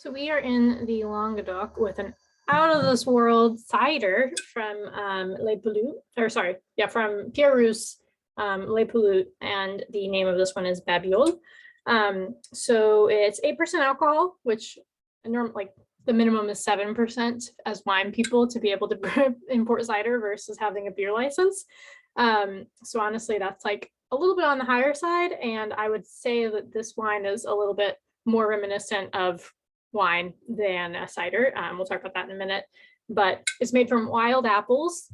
So we are in the Languedoc with an out of this world cider from Les Pelut, or sorry, yeah, from Pierre Rousse, Les Pelut, and the name of this one is Babiole. So it's 8% alcohol, which like the minimum is 7% as wine people to be able to import cider versus having a beer license. So honestly, that's like a little bit on the higher side, and I would say that this wine is a little bit more reminiscent of wine than a cider. We'll talk about that in a minute, but it's made from wild apples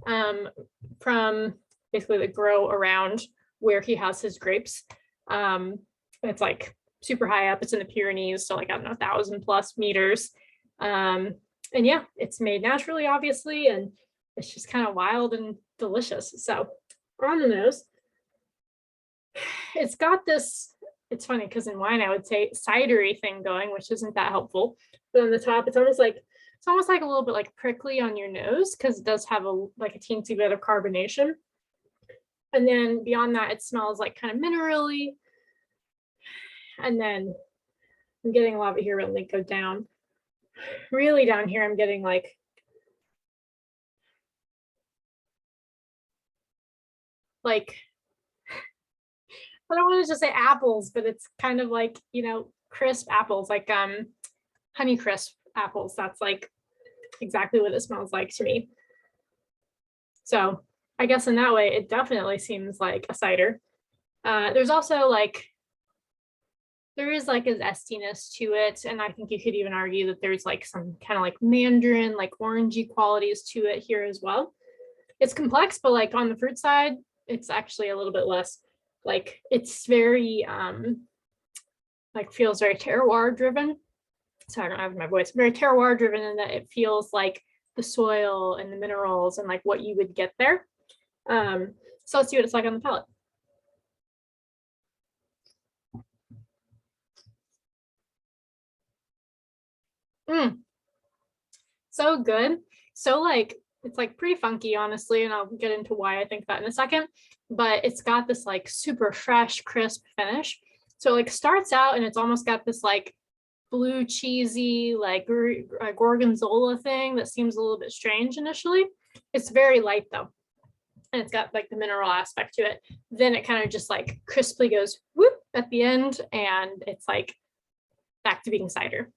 from basically that grow around where he has his grapes. It's like super high up. It's in the Pyrenees, so like, I don't know, 1,000+ meters. And yeah, it's made naturally, obviously, and it's just kind of wild and delicious. So on the nose, it's got this, it's funny because in wine I would say cidery thing going, which isn't that helpful. But on the top, it's almost like a little bit like prickly on your nose because it does have a teensy bit of carbonation. And then beyond that, it smells like kind of minerally. And then I'm getting a lot of it here, but let me go down. Really down here, I'm getting like I don't want to just say apples, but it's kind of like, you know, crisp apples, like honey crisp apples. That's like exactly what it smells like to me. So I guess in that way, it definitely seems like a cider. There's also like, there is like a zestiness to it. And I think you could even argue that there's like some kind of like mandarin, like orangey qualities to it here as well. It's complex, but like on the fruit side, it's actually a little bit less. Like it's very like feels very terroir driven. So I don't have my voice, very terroir driven in that it feels like the soil and the minerals and like what you would get there. So let's see what it's like on the palate. So good. So like it's like pretty funky, honestly, and I'll get into why I think that in a second. But it's got this like super fresh, crisp finish. So like starts out and it's almost got this like blue cheesy like gorgonzola thing that seems a little bit strange initially. It's very light though, and it's got like the mineral aspect to it. Then it kind of just like crisply goes whoop at the end, and it's like back to being cider.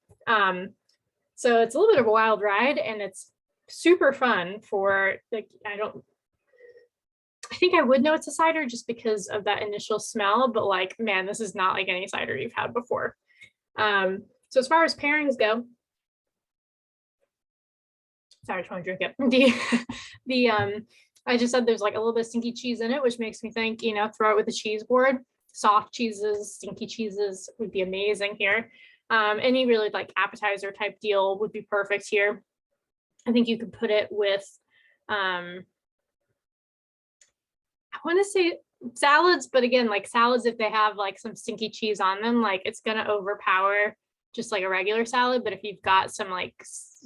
So it's a little bit of a wild ride, and it's super fun for like, I think I would know it's a cider just because of that initial smell, but like, man, this is not like any cider you've had before. So as far as pairings go, sorry, trying to drink it. I just said there's like a little bit of stinky cheese in it, which makes me think, you know, throw it with a cheese board. Soft cheeses, stinky cheeses would be amazing here. Any really like appetizer type deal would be perfect here. I think you could put it with, I want to say salads, but again, like salads, if they have like some stinky cheese on them, like it's going to overpower just like a regular salad. But if you've got some like,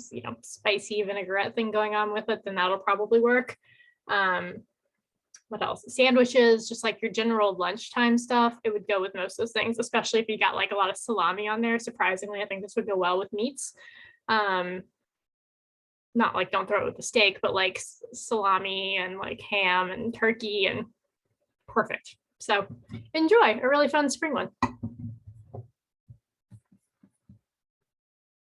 you know, spicy vinaigrette thing going on with it, then that'll probably work. What else? Sandwiches, just like your general lunchtime stuff. It would go with most of those things, especially if you got like a lot of salami on there. Surprisingly, I think this would go well with meats. Not like don't throw it with the steak, but like salami and like ham and turkey, and perfect. So enjoy a really fun spring one.